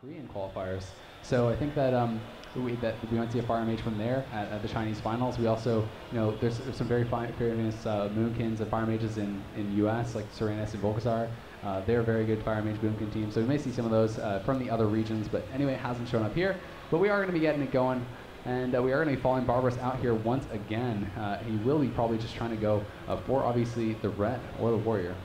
Korean qualifiers. So I think that we might see a Fire Mage from there at the Chinese finals. We also, there's some very famous Moonkins and Fire Mages in US, like Serenas and Volkazar. They're a very good Fire Mage Moonkin team. So we may see some of those from the other regions. But anyway, it hasn't shown up here. But we are going to be getting it going. And we are going to be following Barbarous out here once again. He will be probably just trying to go for, obviously, the red or the warrior.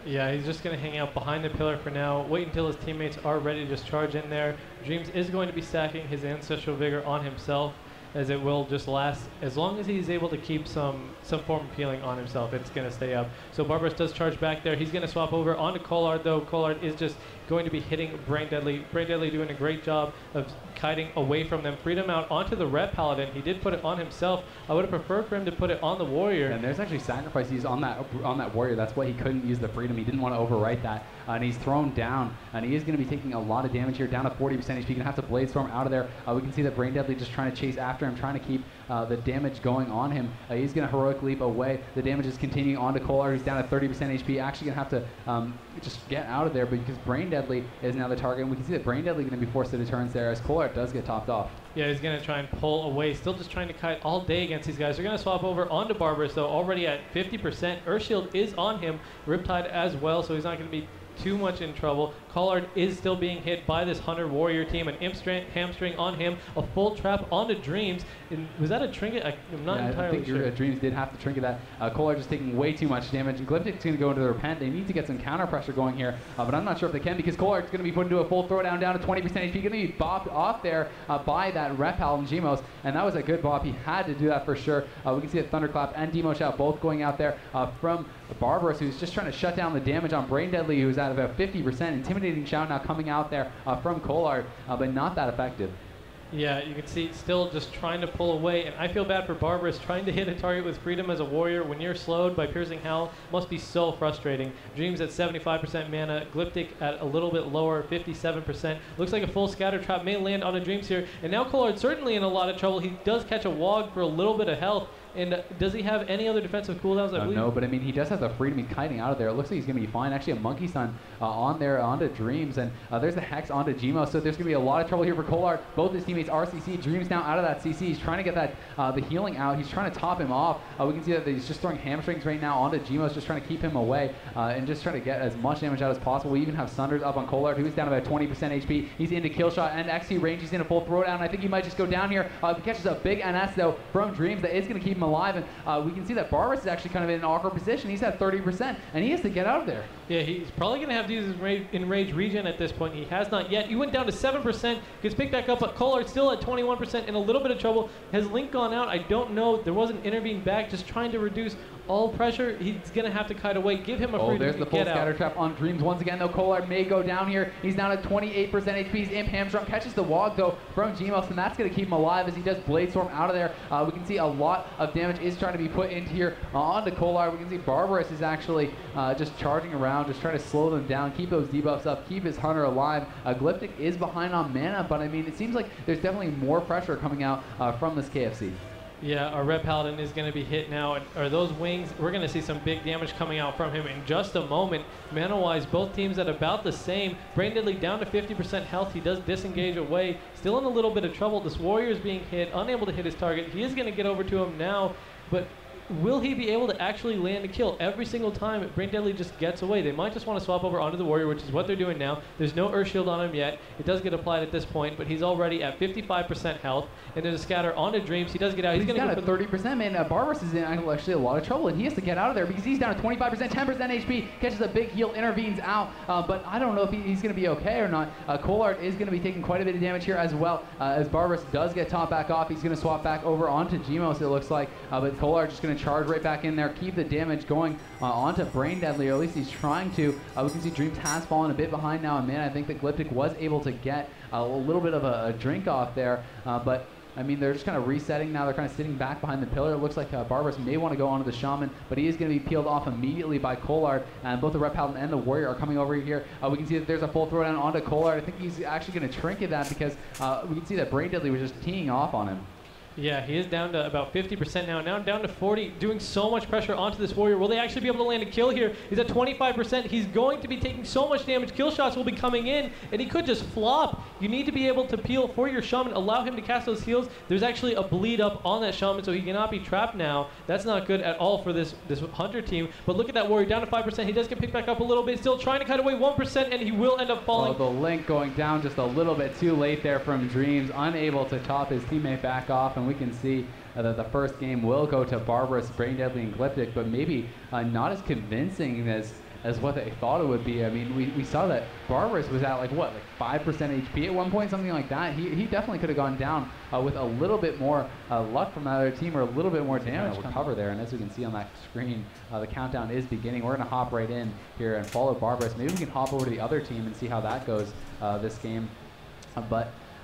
Yeah, he's just going to hang out behind the pillar for now, wait until his teammates are ready to just charge in there. Dreamz is going to be stacking his Ancestral Vigor on himself, as it will just last as long as he's able to keep some form of healing on himself. It's going to stay up. So Barbarous does charge back there. He's going to swap over onto Colarn, though. Colarn is just going to be hitting Braindeadly. Braindeadly doing a great job of kiting away from them. Freedom out onto the Red Paladin. He did put it on himself. I would have preferred for him to put it on the warrior. And there's actually sacrifices on that warrior. That's why he couldn't use the freedom. He didn't want to overwrite that. And he's thrown down. And he is going to be taking a lot of damage here, down to 40% HP. He's going to have to Blade Storm out of there. We can see that Braindeadly just trying to chase after him, trying to keep the damage going on him. He's going to Heroic Leap away. The damage is continuing on to Colarn. He's down to 30% HP. Actually going to have to just get out of there because Braindeadly is now the target. And we can see that Braindeadly going to be forced to deterrence there as Colarn does get topped off. Yeah, he's going to try and pull away. Still just trying to kite all day against these guys. They're going to swap over onto Barbarous, though, already at 50%. Earthshield is on him. Riptide as well, so he's not going to be too much in trouble. Colarn is still being hit by this Hunter Warrior team. An Imp Hamstring on him. A full trap onto Dreamz. And was that a trinket? I'm not entirely sure. I think Dreamz did have to trinket that. Colarn just taking way too much damage. And Glyptic's going to go into the Repent. They need to get some counter pressure going here. But I'm not sure if they can because Colarn's going to be put into a full throwdown down to 20% HP. Going to be bopped off there by that Red Paladin Jimos. And that was a good bop. He had to do that for sure. We can see that Thunderclap and Demo Shout both going out there from Barbarous, who's just trying to shut down the damage on Braindeadly, who's at about 50%. Intimidating Shout now coming out there from Colarn, but not that effective. Yeah, you can see still just trying to pull away, and I feel bad for Barbarous trying to hit a target with Freedom as a warrior when you're slowed by Piercing Hell. Must be so frustrating. Dreamz at 75% mana, Glyptic at a little bit lower, 57%. Looks like a full scatter trap may land on a Dreamz here, and now Colarn's certainly in a lot of trouble. He does catch a Wog for a little bit of health. And does he have any other defensive cooldowns? No, but I mean, he does have the freedom. He's kiting out of there. It looks like he's going to be fine. Actually, a Monkey Stun on there onto Dreamz. And there's the Hex onto Jimos. So there's going to be a lot of trouble here for Colarn. Both his teammates are CC. Dreamz now out of that CC. He's trying to get that the healing out. He's trying to top him off. We can see that he's just throwing hamstrings right now onto Jimos, just trying to keep him away and just trying to get as much damage out as possible. We even have Sunders up on Colarn, who's down about 20% HP. He's into kill shot and XC range. He's in a full throwdown. I think he might just go down here. He catches a big NS, though, from Dreamz that is going to keep him alive. And we can see that Barbarous is actually kind of in an awkward position. He's at 30%, and he has to get out of there. Yeah, he's probably going to have to use his Enrage regen at this point. He has not yet. He went down to 7%, gets picked back up, but Colarn still at 21%, in a little bit of trouble. Has Link gone out? I don't know. There wasn't intervene back, just trying to reduce all pressure. He's going to have to kite away. Give him a free there's the full scatter trap on Dreamz once again, though. Colarn may go down here. He's down at 28% HP. He's Imp Hamstrung. Catches the Wog, though, from Jimos, and that's going to keep him alive as he does Blade Storm out of there. We can see a lot of damage is trying to be put into here onto Colarn. We can see Barbarous is actually just charging around, just trying to slow them down, keep those debuffs up, keep his Hunter alive. Glyptic is behind on mana, but I mean, it seems like there's definitely more pressure coming out from this KFC. Yeah, our Red Paladin is going to be hit now. And are those wings? We're going to see some big damage coming out from him in just a moment. Mana-wise, both teams at about the same. Braindeadly down to 50% health. He does disengage away. Still in a little bit of trouble. This warrior is being hit, unable to hit his target. He is going to get over to him now, but will he be able to actually land a kill every single time Braindeadly just gets away? They might just want to swap over onto the warrior, which is what they're doing now. There's no Earth Shield on him yet. It does get applied at this point, but he's already at 55% health. And there's a scatter onto Dreamz. He does get out. He's down at 30%, man. Barbarous is in actually a lot of trouble, and he has to get out of there because he's down to 25%, 10% HP. Catches a big heal, intervenes out, but I don't know if he's going to be okay or not. Colarn is going to be taking quite a bit of damage here as well. As Barbarous does get topped back off, he's going to swap back over onto Jimos, it looks like. But Colarn just going to charge right back in there, keep the damage going onto Braindeadly, or at least he's trying to. We can see Dreamz has fallen a bit behind now, and man, I think that Glyptic was able to get a little bit of a drink off there, but I mean, they're just kind of resetting now. They're kind of sitting back behind the pillar. It looks like Barbarous may want to go onto the Shaman, but he is going to be peeled off immediately by Colarn. And both the Red Paladin and the Warrior are coming over here. We can see that there's a full throwdown onto Colarn. I think he's actually going to trinket that because we can see that Braindeadly was just teeing off on him. Yeah, he is down to about 50% now. Now down to 40, doing so much pressure onto this warrior. Will they actually be able to land a kill here? He's at 25%. He's going to be taking so much damage. Kill shots will be coming in, and he could just flop. You need to be able to peel for your Shaman. Allow him to cast those heals. There's actually a bleed up on that Shaman, so he cannot be trapped now. That's not good at all for this Hunter team. But look at that warrior, down to 5%. He does get picked back up a little bit. Still trying to cut away 1%, and he will end up falling. Oh, the link going down just a little bit too late there from Dreamz. Unable to top his teammate back off, and we can see that the first game will go to Barbarous, Braindeadly, and Glyptic, but maybe not as convincing as what they thought it would be. I mean, we saw that Barbarous was at like 5% HP at one point, something like that. He definitely could have gone down with a little bit more luck from that other team, or a little bit more damage recover there. And as we can see on that screen, the countdown is beginning. We're gonna hop right in here and follow Barbarous. Maybe we can hop over to the other team and see how that goes this game.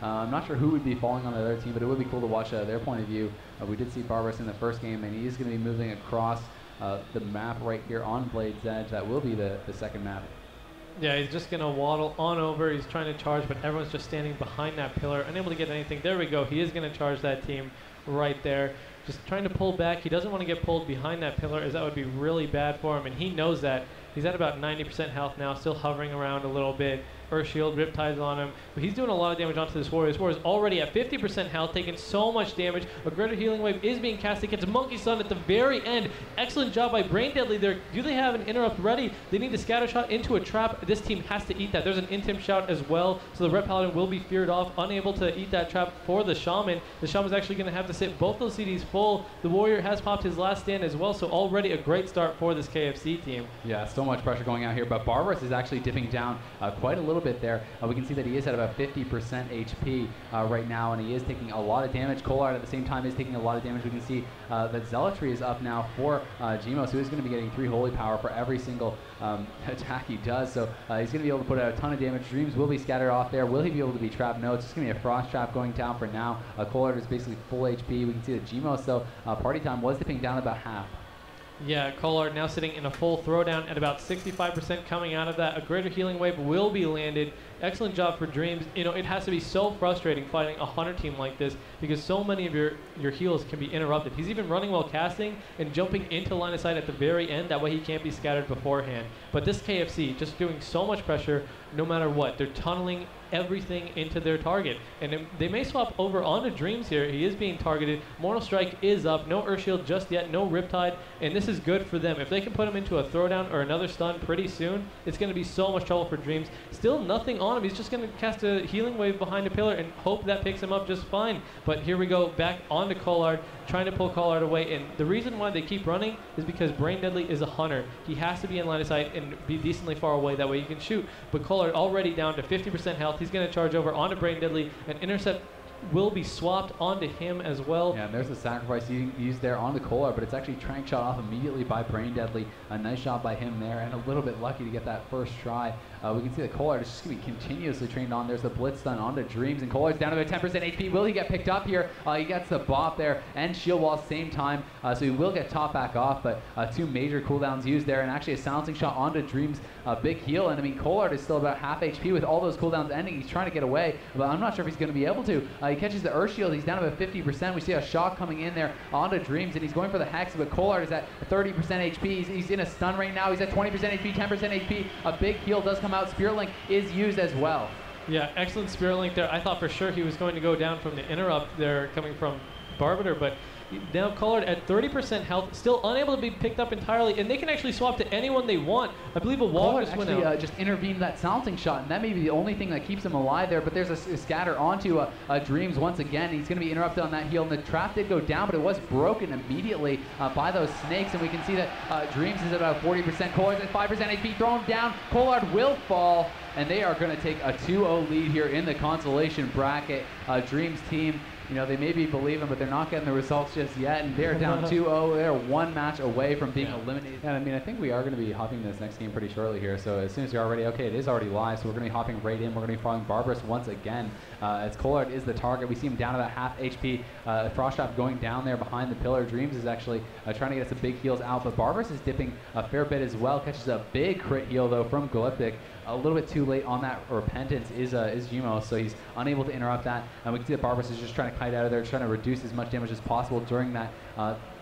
I'm not sure who would be falling on the other team, but it would be cool to watch their point of view. We did see Barbarous in the first game, and he is going to be moving across the map right here on Blade's Edge. That will be the second map. Yeah, he's just going to waddle on over. He's trying to charge, but everyone's just standing behind that pillar, unable to get anything. There we go. He is going to charge that team right there. Just trying to pull back. He doesn't want to get pulled behind that pillar, as that would be really bad for him, and he knows that. He's at about 90% health now, still hovering around a little bit. Earth Shield, Riptide's on him. But he's doing a lot of damage onto this warrior. This warrior is already at 50% health, taking so much damage. A greater healing wave is being cast against Monkey Sun at the very end. Excellent job by Braindeadly there. Do they have an interrupt ready? They need to scatter shot into a trap. This team has to eat that. There's an intim shout as well, so the Red Paladin will be feared off, unable to eat that trap for the Shaman. The Shaman's actually going to have to sit both those CDs full. The warrior has popped his last stand as well, so already a great start for this KFC team. Yeah, so much pressure going out here, but Barbarous is actually dipping down quite a little bit there. We can see that he is at about 50% HP right now, and he is taking a lot of damage. Colarn at the same time is taking a lot of damage. We can see that Zealotry is up now for Jimos, who is going to be getting 3 holy power for every single attack he does. So he's going to be able to put out a ton of damage. Dreamz will be scattered off there. Will he be able to be trapped? No, it's just going to be a frost trap going down for now. Colarn is basically full HP. We can see that Jimos, though, party time was dipping down about half. Yeah, Colarn now sitting in a full throwdown at about 65% coming out of that. A greater healing wave will be landed. Excellent job for Dreamz. You know, it has to be so frustrating fighting a Hunter team like this, because so many of your heals can be interrupted. He's even running while casting and jumping into line of sight at the very end. That way he can't be scattered beforehand. But this KFC just doing so much pressure no matter what. They're tunneling everything into their target. And they may swap over onto Dreamz here. He is being targeted. Mortal Strike is up. No Earth Shield just yet. No Riptide. And this is good for them. If they can put him into a throwdown or another stun pretty soon, it's going to be so much trouble for Dreamz. Still nothing on him. He's just going to cast a healing wave behind a pillar and hope that picks him up just fine. But here we go back onto Colarn, trying to pull Colarn away. And the reason why they keep running is because Braindeadly is a Hunter. He has to be in line of sight and be decently far away. That way he can shoot. But Colarn already down to 50% health. He's going to charge over onto Braindeadly, and intercept will be swapped onto him as well. Yeah, and there's the sacrifice used there on the Colarn, but it's actually trank shot off immediately by Braindeadly. A nice shot by him there, and a little bit lucky to get that first try. We can see the Colarn is just going to be continuously trained on. There's the blitz stun onto Dreamz, and Colarn's down to about 10% HP. Will he get picked up here? He gets the bop there and shield wall at the same time, so he will get top back off, but 2 major cooldowns used there, and actually a silencing shot onto Dreamz, big heal. And I mean, Colarn is still about half HP with all those cooldowns ending. He's trying to get away, but I'm not sure if he's going to be able to. He catches the Earth Shield. He's down about 50%. We see a shock coming in there onto Dreamz, and he's going for the Hex, but Colarn is at 30% HP. He's in a stun right now. He's at 20% HP, 10% HP. A big heal does come out. Spirit Link is used as well. Yeah, excellent Spirit Link there. I thought for sure he was going to go down from the interrupt there coming from Barbiter, but now Colarn at 30% health, still unable to be picked up entirely, and they can actually swap to anyone they want. I believe a wall just went out. Just intervened that silencing shot, and that may be the only thing that keeps him alive there, but there's a scatter onto Dreamz once again. He's going to be interrupted on that heal, and the trap did go down, but it was broken immediately by those snakes, and we can see that Dreamz is at about 40%. Colarn's at 5% HP, thrown down. Colarn will fall, and they are going to take a 2-0 lead here in the consolation bracket. Dreamz team, you know, they maybe believe him, but they're not getting the results just yet, and they're down 2-0. They're 1 match away from being eliminated. And I mean, I think we are going to be hopping this next game pretty shortly here, so as soon as you're already, okay, it is already live, so we're going to be hopping right in. We're going to be following Barbarous once again, as Colarn is the target. We see him down about half HP. Frost Trap going down there behind the pillar. Dreamz is actually trying to get some big heals out, but Barbarous is dipping a fair bit as well. Catches a big crit heal, though, from Glyptic. A little bit too late on that Repentance is Jimos, so he's unable to interrupt that. And we can see that Barbarous is just trying to kite out of there, trying to reduce as much damage as possible during that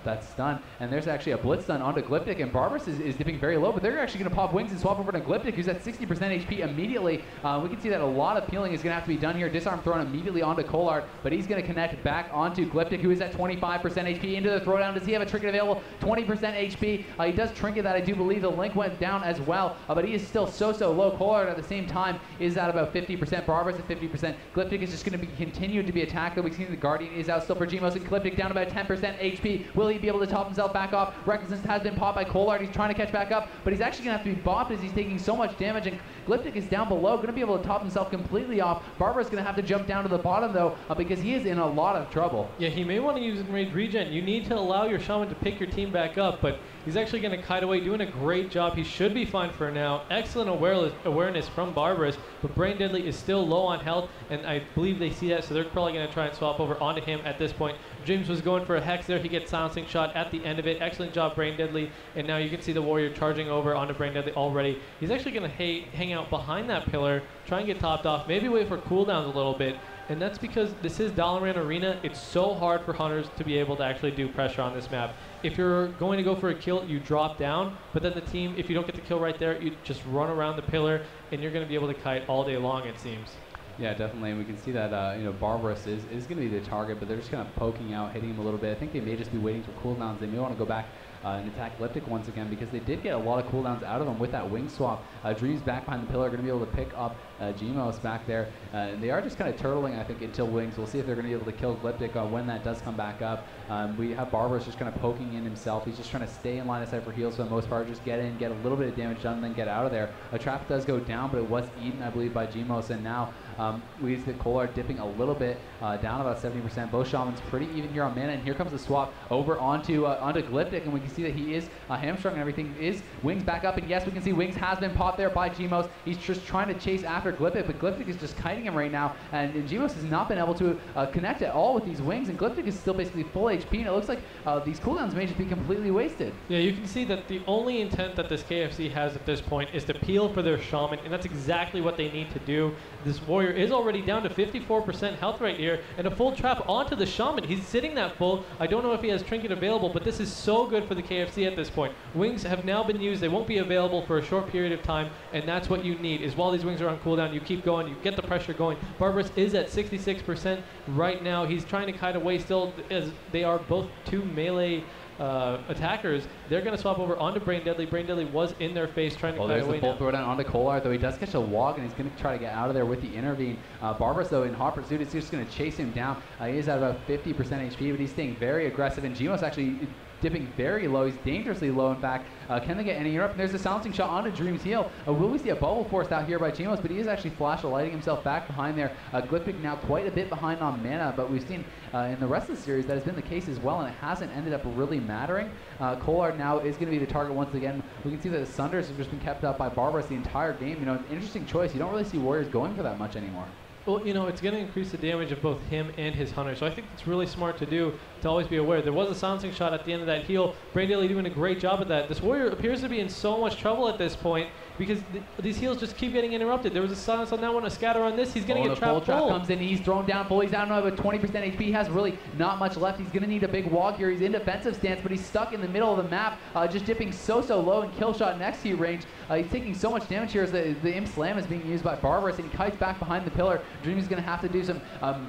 that stun. And there's actually a blitz stun onto Glyptic, and Barbarous is dipping very low, but they're actually going to pop wings and swap over to Glyptic, who's at 60% HP immediately. We can see that a lot of peeling is going to have to be done here. Disarm thrown immediately onto Colarn, but he's going to connect back onto Glyptic, who is at 25% HP. Into the throwdown. Does he have a trinket available? 20% HP. He does trinket that. I do believe the link went down as well, but he is still so low. Colarn at the same time is at about 50%. Barbarous at 50%. Glyptic is just going to be continued to be attacked, though. We've seen the Guardian is out still for Jimos, and Glyptic down about 10% HP. Will he be able to top himself back off? Recklessness has been popped by Colarn. He's trying to catch back up, but he's actually going to have to be bopped as he's taking so much damage, and Glyptic is down below, going to be able to top himself completely off. Barbarous going to have to jump down to the bottom, though, because he is in a lot of trouble. Yeah, he may want to use Enraged Regen. You need to allow your Shaman to pick your team back up, but he's actually going to kite away, doing a great job. He should be fine for now. Excellent awareness from Barbarous, but Braindeadly is still low on health, and I believe they see that, so they're probably going to try and swap over onto him at this point. Dreamz was going for a Hex there. He gets Silencing Shot at the end of it. Excellent job, Braindeadly, and now you can see the Warrior charging over onto Braindeadly already. He's actually going to hang out behind that pillar, try and get topped off, maybe wait for cooldowns a little bit. And that's because this is Dalaran Arena. It's so hard for hunters to be able to actually do pressure on this map. If you're going to go for a kill, you drop down, but then the team, if you don't get the kill right there, you just run around the pillar, and you're going to be able to kite all day long, it seems. Yeah, definitely, and we can see that you know, Barbarous is going to be the target, but they're just kind of poking out, hitting him a little bit. I think they may just be waiting for cooldowns. They may want to go back and attack Glyptic once again, because they did get a lot of cooldowns out of them with that wing swap. Dreamz back behind the pillar, going to be able to pick up Jimos back there. And they are just kind of turtling, I think, until wings. We'll see if they're going to be able to kill Glyptic when that does come back up. We have Barbarous just kind of poking in himself. He's just trying to stay in line of sight for heals for the most part. Just get in, get a little bit of damage done, and then get out of there. A trap does go down, but it was eaten, I believe, by Jimos. And now we see the Colarn dipping a little bit, down about 70%. Both Shamans pretty even here on mana, and here comes the swap over onto Glyptic, and we can see that he is hamstrung and everything. Is Wings back up, and yes, we can see Wings has been popped there by Jimos. He's just trying to chase after Glyptic, but Glyptic is just kiting him right now, and Jimos has not been able to connect at all with these Wings, and Glyptic is still basically full HP, and it looks like these cooldowns may just be completely wasted. Yeah, you can see that the only intent that this KFC has at this point is to peel for their Shaman, and that's exactly what they need to do. This Warrior is already down to 54% health right here, and a full trap onto the Shaman. He's sitting that full. I don't know if he has Trinket available, but this is so good for the KFC at this point. Wings have now been used. They won't be available for a short period of time, and that's what you need, is while these Wings are on cooldown, you keep going, you get the pressure going. Barbarous is at 66% right now. He's trying to kite away still, as they are both two melee attackers. They're going to swap over onto Braindeadly. Braindeadly was in their face trying to kite away. There's the full throwdown onto Colarn, though he does catch a walk, and he's going to try to get out of there with the intervene. Barbarous, though, in hot pursuit, is just going to chase him down. He is at about 50% HP, but he's staying very aggressive, and Jimos actually dipping very low. He's dangerously low, in fact. Can they get any interrupt? And there's a silencing shot onto Dreamz heal. Will we see a bubble forced out here by Jimos? But he is actually flash-lighting himself back behind there. Glyptic now quite a bit behind on mana, but we've seen in the rest of the series that has been the case as well, and it hasn't ended up really mattering. Colarn now is going to be the target once again. We can see that the Sunders have just been kept up by Barbarous the entire game. You know, an interesting choice. You don't really see Warriors going for that much anymore. Well, you know, it's going to increase the damage of both him and his Hunter, so I think it's really smart to do, to always be aware. There was a silencing shot at the end of that heal. Braindeadly doing a great job at that. This Warrior appears to be in so much trouble at this point, because these heals just keep getting interrupted. There was a silence on that one, a scatter on this. He's going to get trapped full. Trap comes in, he's thrown down full. He's down to about 20% HP. He has really not much left. He's going to need a big walk here. He's in defensive stance, but he's stuck in the middle of the map, just dipping so low in kill shot next to you range. He's taking so much damage here as the Imp Slam is being used by Barbarous, and he kites back behind the pillar. Dreamz is going to have to do some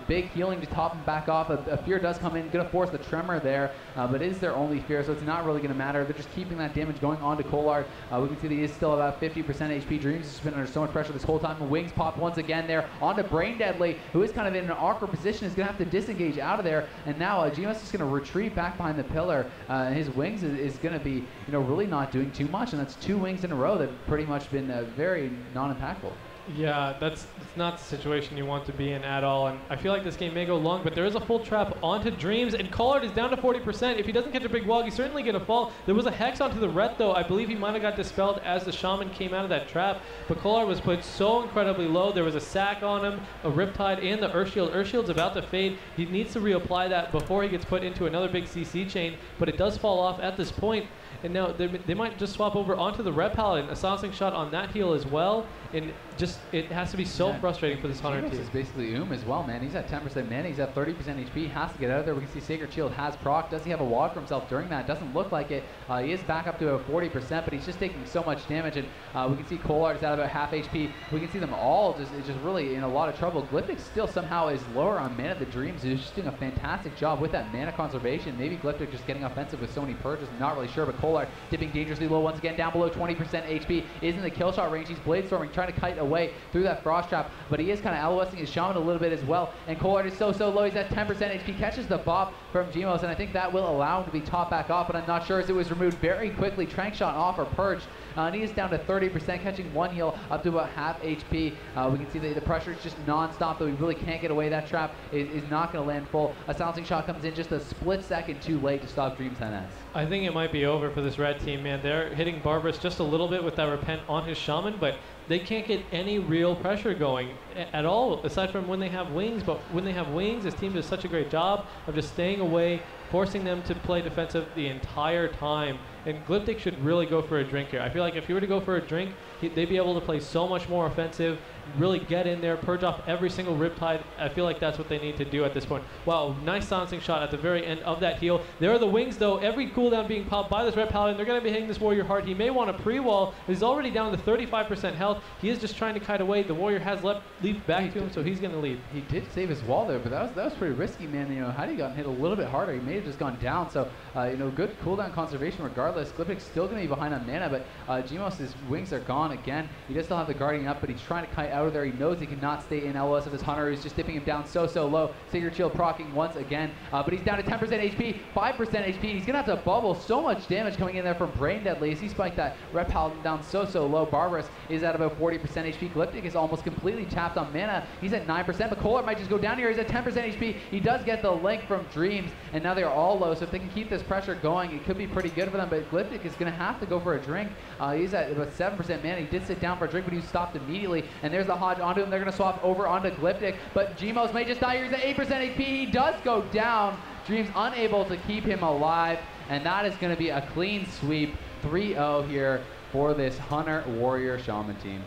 big healing to top him back off. A fear does come in, going to force the tremor there, but it is their only fear, so it's not really going to matter. They're just keeping that damage going on to Colarn. We can see that he is still about 50% HP. Dreamz has been under so much pressure this whole time. The Wings pop once again there onto Braindeadly, who is kind of in an awkward position, is going to have to disengage out of there, and now Jimos is going to retreat back behind the pillar. His Wings is going to be, you know, really not doing too much, and that's 2 Wings in a row that have pretty much been very non-impactful. Yeah, that's not the situation you want to be in at all, and I feel like this game may go long, but there is a full trap onto Dreamz, and Colarn is down to 40%. If he doesn't catch a big wall, he's certainly going to fall. There was a Hex onto the Ret, though. I believe he might have got dispelled as the Shaman came out of that trap, but Colarn was put so incredibly low. There was a sack on him, a Riptide, and the Earthshield. Earthshield's about to fade. He needs to reapply that before he gets put into another big CC chain, but it does fall off at this point. and now they might just swap over onto the Red Paladin, a silencing shot on that heal as well, and just it has to be so frustrating for this Hunter Jimos team. is basically as well, man. He's at 10% mana, he's at 30% HP, has to get out of there. We can see Sacred Shield has proc. Does he have a ward for himself during that? Doesn't look like it. He is back up to a 40%, but he's just taking so much damage, and we can see Colarn is at about half HP. We can see them all just really in a lot of trouble. Glyptic still somehow is lower on mana. The Dreamz is just doing a fantastic job with that mana conservation. Maybe Glyptic just getting offensive with so many purges. I'm not really sure, but Colarn dipping dangerously low once again, down below 20% HP. Is in the kill shot range. He's blade storming, trying to kite away through that frost trap, but he is kind of LOSing his Shaman a little bit as well. And Colarn is so low. He's at 10% HP. Catches the bop from Jimos, and I think that will allow him to be top back off, but I'm not sure as it was removed very quickly. Trank shot off or purge. And he is down to 30%, catching one heal up to about half HP. We can see the pressure is just non-stop, though he really can't get away. That trap is not going to land full. A silencing shot comes in just a split second too late to stop Dreamz 10S. I think it might be over for this red team, man. They're hitting Barbarous just a little bit with that Repent on his Shaman, but they can't get any real pressure going at all, aside from when they have wings. But when they have wings, this team does such a great job of just staying away, forcing them to play defensive the entire time. And Glyptic should really go for a drink here. I feel like if he were to go for a drink, they'd be able to play so much more offensive, really get in there, purge off every single Riptide. I feel like that's what they need to do at this point. Wow, nice silencing shot at the very end of that heal. There are the wings, though. Every cooldown being popped by this Red Paladin. They're going to be hitting this Warrior hard. He may want a pre-wall. He's already down to 35% health. He is just trying to kite away. The Warrior has leaped back to him, so he's going to leave. He did save his wall there, but that was pretty risky, man. You know, had he gotten hit a little bit harder, he may have just gone down. So, you know, good cooldown conservation regardless. Glyptic's still going to be behind on mana, but Jimos' wings are gone again. He does still have the Guardian up, but he's trying to kite out of there. He knows he cannot stay in LOS of his Hunter. He's just dipping him down so low. Sacred Shield procking once again, but he's down to 10% HP, 5% HP. He's going to have to bubble. So much damage coming in there from Braindeadly as he spiked that Red Paladin down so low. Barbarous is at about 40% HP. Glyptic is almost completely tapped on mana. He's at 9%, but Colarn might just go down here. He's at 10% HP. He does get the link from Dreamz, and now they're all low, so if they can keep this pressure going, it could be pretty good for them, but Glyptic is going to have to go for a drink. He's at about 7% mana. He did sit down for a drink, but he was stopped immediately, and there's the Hodge onto him. They're going to swap over onto Glyptic, but Jimos may just die here. He's at 8% HP. He does go down. Dreamz unable to keep him alive, and that is going to be a clean sweep. 3-0 here for this Hunter Warrior Shaman team.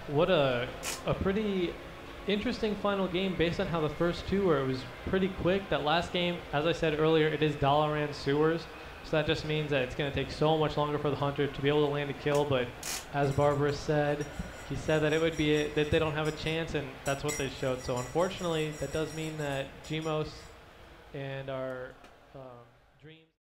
What a pretty interesting final game based on how the first two were. It was pretty quick. That last game, as I said earlier, it is Dalaran sewers. So that just means that it's going to take so much longer for the Hunter to be able to land a kill. But as Barbarous said, he said that it would be that they don't have a chance, and that's what they showed. So unfortunately, that does mean that Jimos and our